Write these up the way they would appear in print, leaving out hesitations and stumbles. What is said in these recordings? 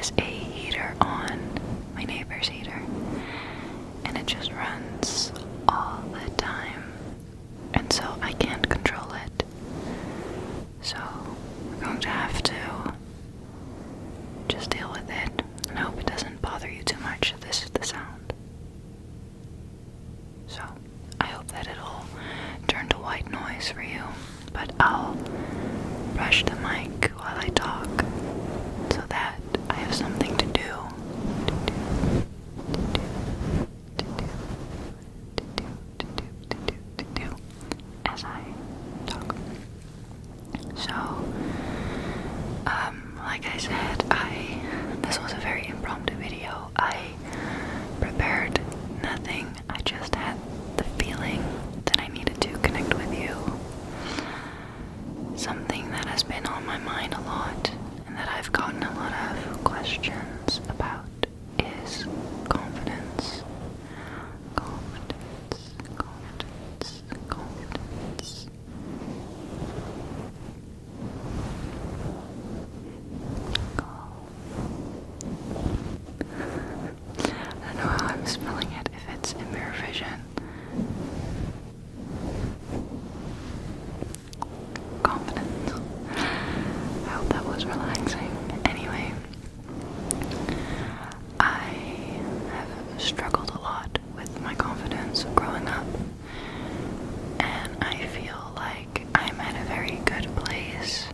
is a heater on, my neighbor's heater, and it just runs all the time, and so I can't control it. So we're going to have to just deal with it, and I hope it doesn't bother you too much. This is the sound. So I hope that it'll turn to white noise for you, but I'll brush the mic while I talk so that I have something to do. As I talk. So, like I said, this was a very impromptu video. I prepared nothing. I just had the feeling that I needed to connect with you. Something that has been on my mind a lot and that I've gotten a lot of questions about is confidence. Confidence, confidence, confidence. I don't know how I'm spelling it, if it's in mirror vision. Confidence. I hope that was relaxing. Anyway, I have struggled a lot with my confidence growing up, and I feel like I'm at a very good place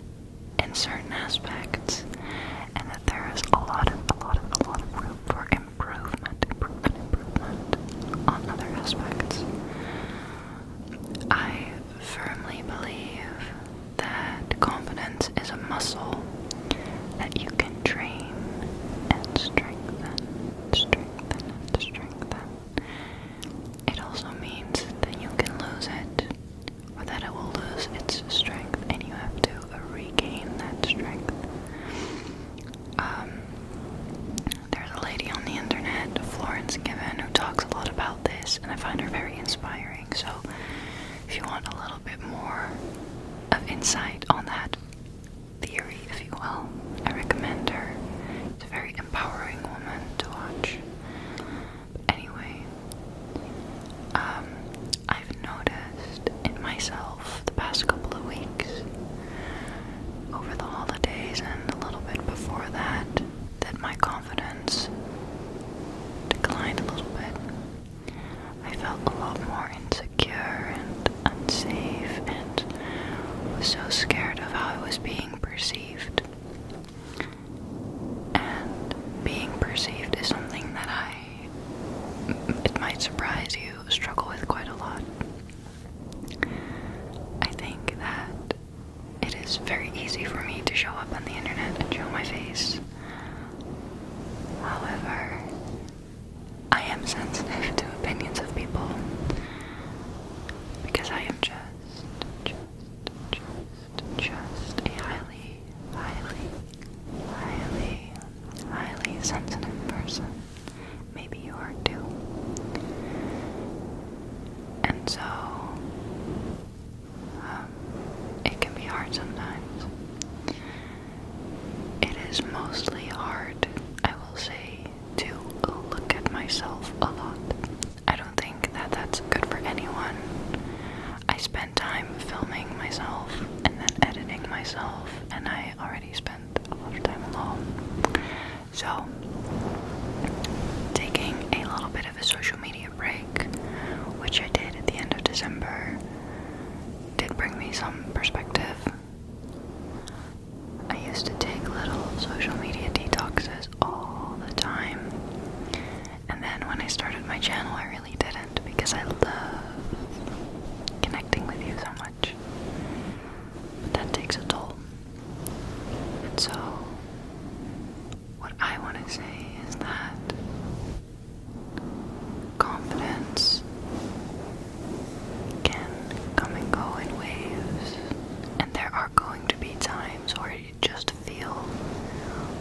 in certain aspects, and that there is a lot of room for improvement on other aspects. I firmly believe that confidence is a muscle that you can train and strengthen. It also means that you can lose it, or that it will lose its strength, and you have to regain that strength. There's a lady on the internet, Florence Given, who talks a lot about this, and I find her very inspiring. So if you want a little bit more of insight on that theory, if you will, I recommend her. It's a very empowering woman to watch. But anyway, I've noticed in myself the past couple of weeks, over the holidays and a little bit before that, that my confidence declined a little bit. I felt a lot more insecure and unsafe, and was so scared of how I was being perceived. And being perceived is something that it might surprise you, struggle with quite a lot. I think that it is very easy for me to show up on the internet and show my face. However, I am sensitive to opinions of people because I am just a highly sensitive person. Maybe you are too. And so, it can be hard sometimes. It is mostly hard, I will say, to look at myself a lot. I don't think that that's good for anyone. I spend time filming myself and then editing myself, and I already spent a lot of time alone. So, taking a little bit of a social media break, which I did at the end of December, did bring me some perspective. I used to take little social media detoxes all the time, and then when I started my channel I really didn't, because I love connecting with you so much. But that takes a toll. And so what I want to say is that confidence can come and go in waves, and there are going to be times where you just feel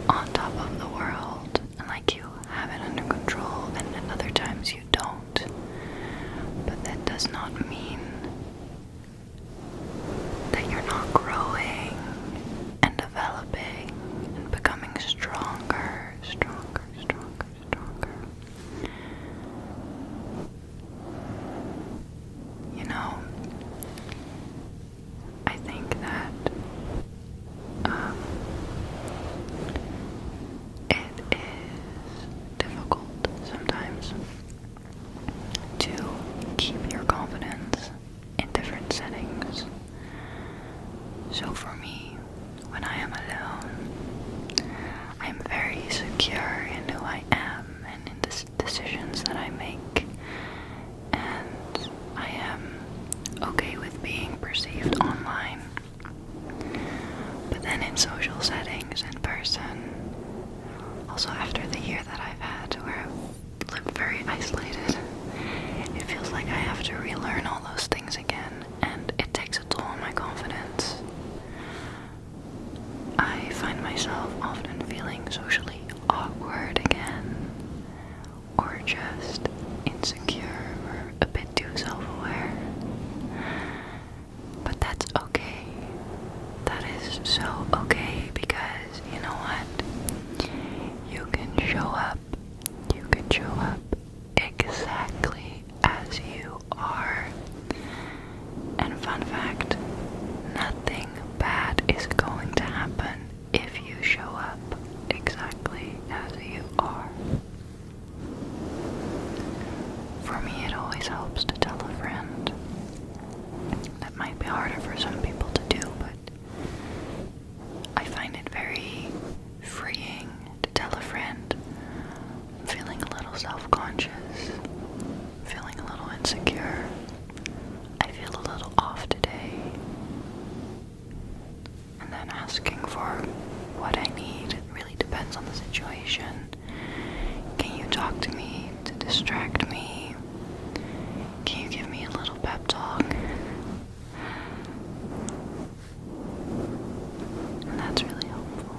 on top of the world and like you have it under control, and at other times you don't. But that does not mean that you're not growing and developing and becoming stronger also after the year that I've had where I've lived very isolated, it feels like I have to relearn all those things again, and it takes a toll on my confidence. I find myself often feeling socially awkward again, or just insecure or a bit too self-aware. But that's okay. That is so okay, because you know what? You can show up. You can show up exactly as you are. And fun fact, nothing bad is going to happen if you show up exactly as you are. For me, it always helps to tell a friend. That might be harder for some people to do, but I find it very freeing to tell a friend I'm feeling a little self-conscious, feeling a little insecure, I feel a little off today, and then asking for what I need. It really depends on the situation. Can you talk to me to distract me? Can you give me a little pep talk? And that's really helpful.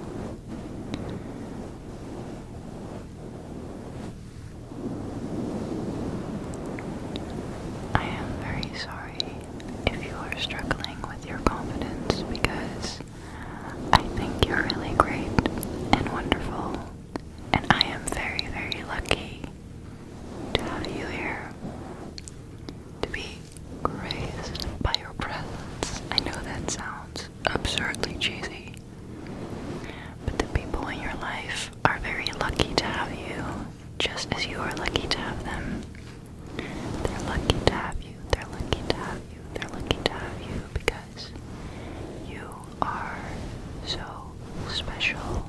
I am very sorry if you are struggling with your confidence, because I think you're really great and wonderful, and I am very, very lucky to have you here, to be graced by your presence. I know that sounds absurdly cheesy, but the people in your life are very lucky to have you, just as you are lucky to have them. They're lucky to have you, they're lucky to have you, they're lucky to have you, because you are so special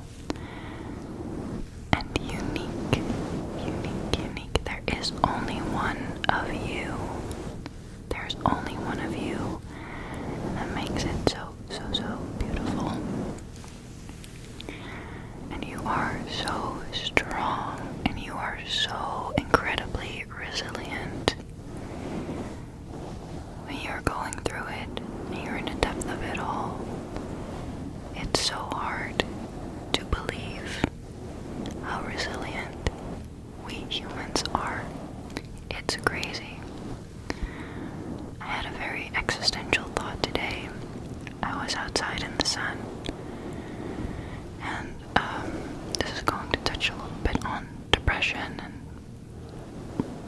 and unique, unique, unique. There is only one of you. There's only one of you, and that makes it so, so, so beautiful. And you are so strong, and you are so incredibly resilient. When you're going through it, and you're in the depth of it all, it's so hard to believe how resilient we humans are. It's crazy. I had a very existential thought today. I was outside in the sun, and this is going to touch a little bit on depression and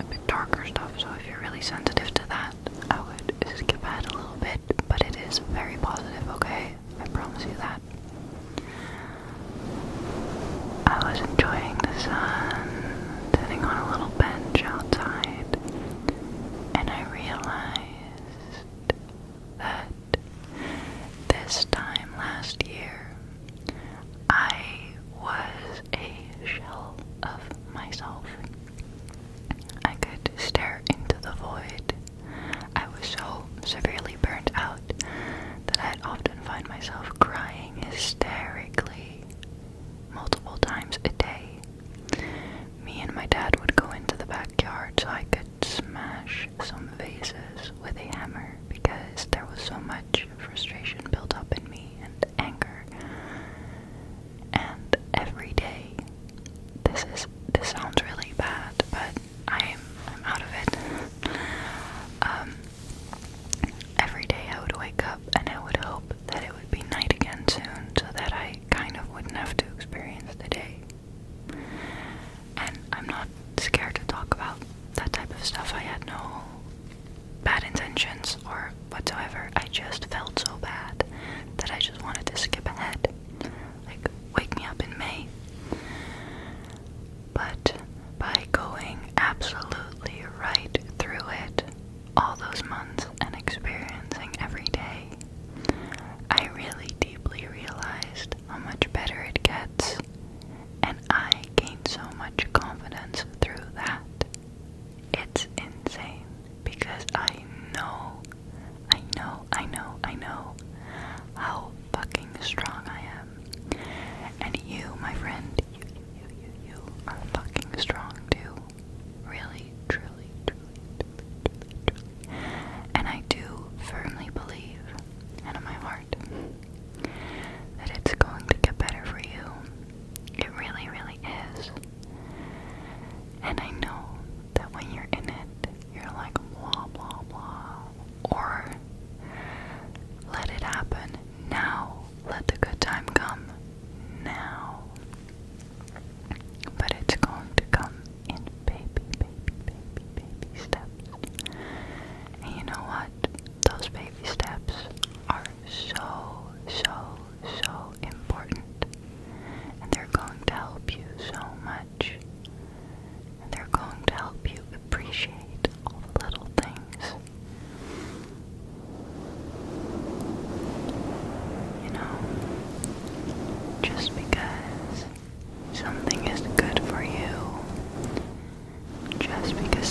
a bit darker stuff, so if you're really sensitive to that, I would skip ahead a little bit, but it is very positive, okay? I promise you that. I was enjoying the sun, sitting on a little bench outside, and I realized that this time last year, I was a shell of myself. I could stare into the void. I was so severely burnt out that I'd often find myself crying hysterically multiple times a day. Me and my dad would go into the backyard so I could smash some vases with a hammer, because there was so much frustration built up in me and anger. And every day, this sounds really bad, but I'm out of it. Every day I would wake up and I would hope that it would be night again soon, so that I kind of wouldn't have to experience the day. And I'm not scared to talk about that type of stuff. I had no bad intentions or whatsoever. I just felt so bad that I just wanted to skip ahead. Like, wake me up in May. But by going absolutely right through it, all those months, and experiencing every day, I really deeply realized how much better it gets, and I gained so much confidence through that. It's insane, because I know how fucking strong I am. And you, my friend,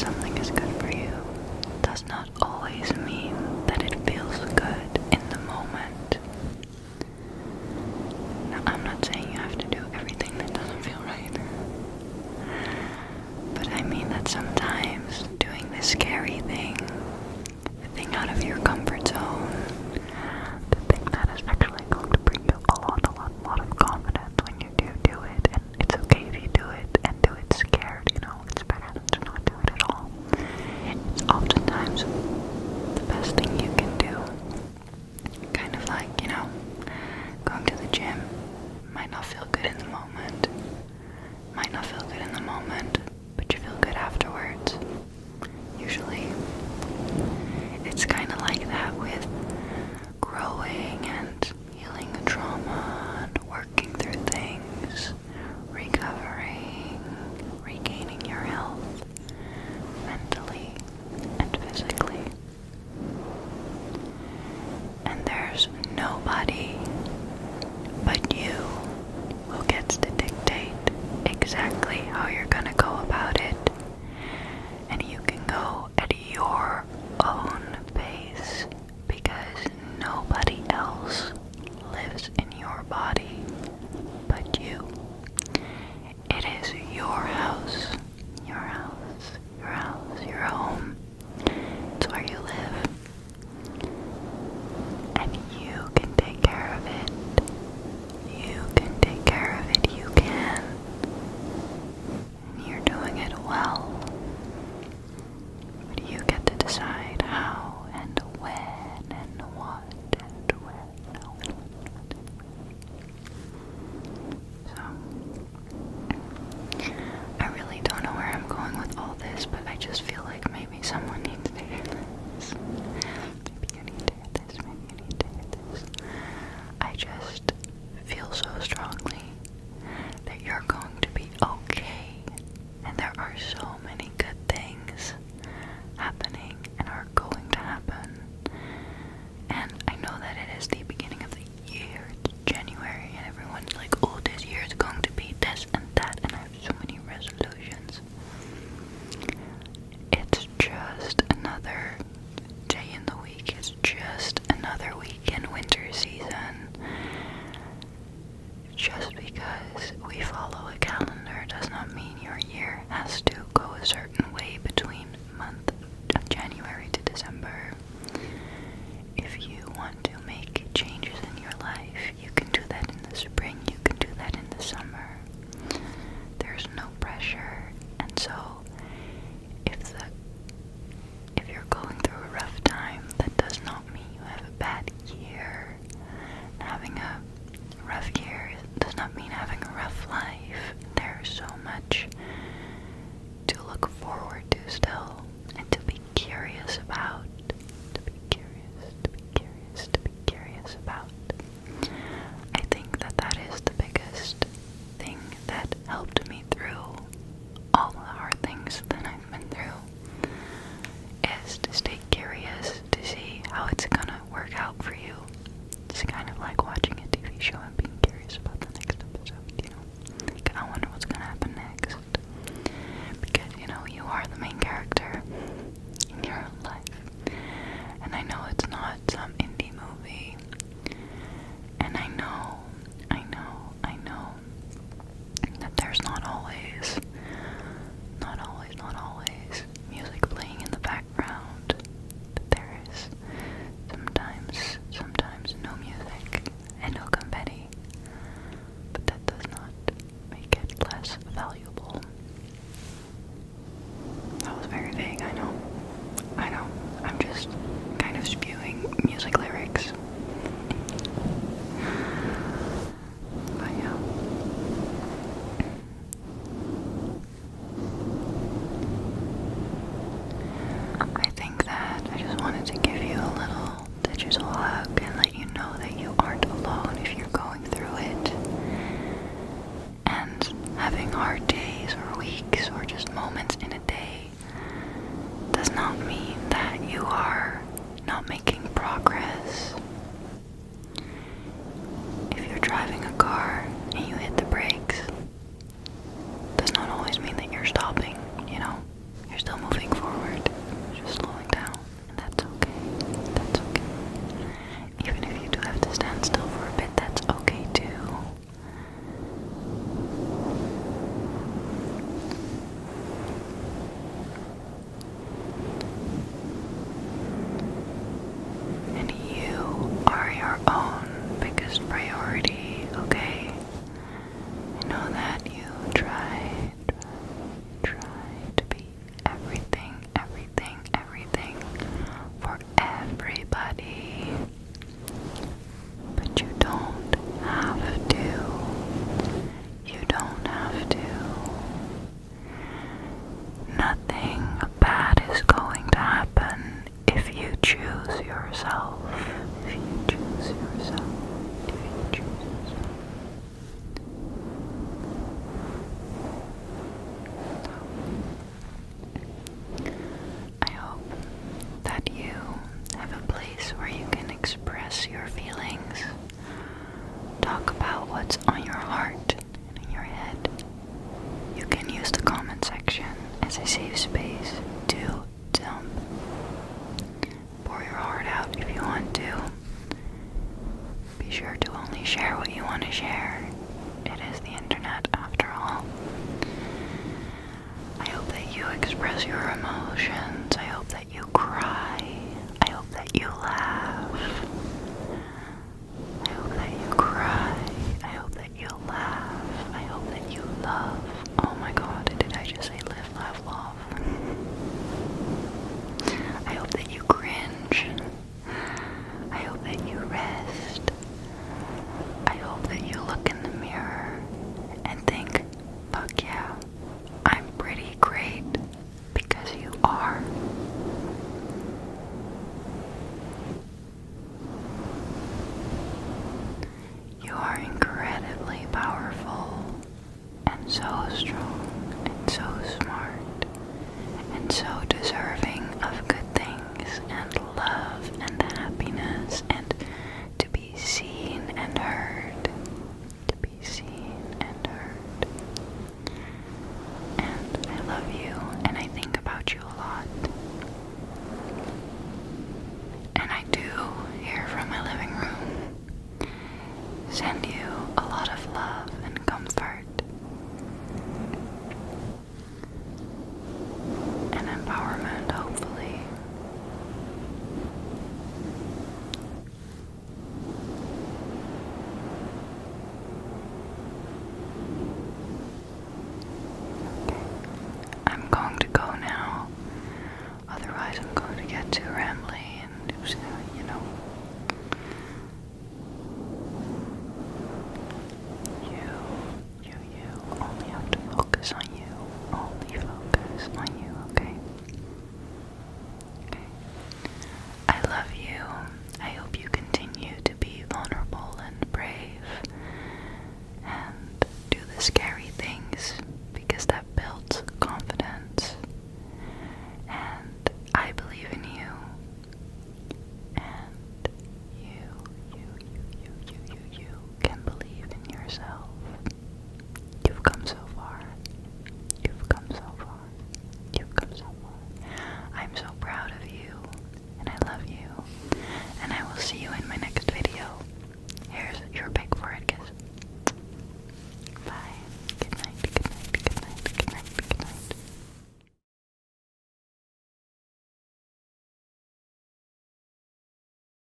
something is good for you does not always mean that it feels good in the moment. Now, I'm not saying you have to do everything that doesn't feel right, but I mean that sometimes doing the scary thing, the thing out of your comfort zone, the thing that is actually going to bring you a lot of confidence when you do it, and it's okay if you do it and do it scared, it's better than to not do it at all. It's oftentimes the best thing you can do. Kind of like, going to the gym might not feel good in the moment. But you feel good afterwards. Usually. It's kind of like that with growing and healing trauma and working through things, recovering, regaining your health, mentally and physically. And there's nobody but you who gets to dictate exactly how you're gonna go about it. And you can go at your own pace because nobody else lives in your body but you. It is your house, your home. It's where you live. And you can take care of it. You can take care of it. You can. And you're doing it well. But you get to decide how and when and what and when. So, I really don't know where I'm going with all this, but I just feel like maybe someone needs to hear this. Maybe you need to hear this. I just feel so strongly that you're going to be okay, and there are so many good things happening and are going to happen. And I know that it is the beginning of the year, it's January, and everyone's like, oh, this year is going to be this and that, and I have so many resolutions. It's just another day in the week, it's just another week in winter season. Just because we follow a calendar does not mean your year has to go a certain way between month of January to December. If you want to make changes in your life, you can do that in the spring, you can do that in the summer. There's no pressure, and so if you're going through a rough time, that does not mean you have a bad year. Having a rough year does not mean having a rough life. There's so much to look forward to still, and to be curious about. To be curious about. I think that is the biggest thing that helped me through all the hard things that I've been through, is to stay curious, to see how it's gonna work out for you. It's kind of like watching a TV show and being curious about the next episode, Like, I wonder what's gonna happen next. Because, you are the main character in your own life. And I know it's not some indie movie. And I know that there's not always music playing in the background. That there is sometimes no music and no confetti. But that does not make it less valuable. That was very vague, I know. I'm just kind of spewing music lyrics. But yeah. I think that I just wanted to give you a little digital hug and let you know that you aren't alone if you're going through it. And having hard days or weeks or just moments in a day does not mean that you are not making progress. If you're driving a car and you hit the brakes, does not always mean that you're stopping, You're still moving forward. express your feelings. Talk about what's on your heart and in your head. You can use the comment section as a safe space to dump. Pour your heart out if you want to. Be sure to only share what you want to share. It is the internet after all. I hope that you express your emotions. I hope that you cry. I hope that you laugh. I hope that you cry. I hope that you laugh. I hope that you love. Oh my god, did I just say live, laugh, love? I hope that you cringe. I hope that you rest. I hope that you look in the mirror and think, fuck yeah, I'm pretty great, because you are. You are incredibly powerful and so strong and so smart and so deserving of good things and love and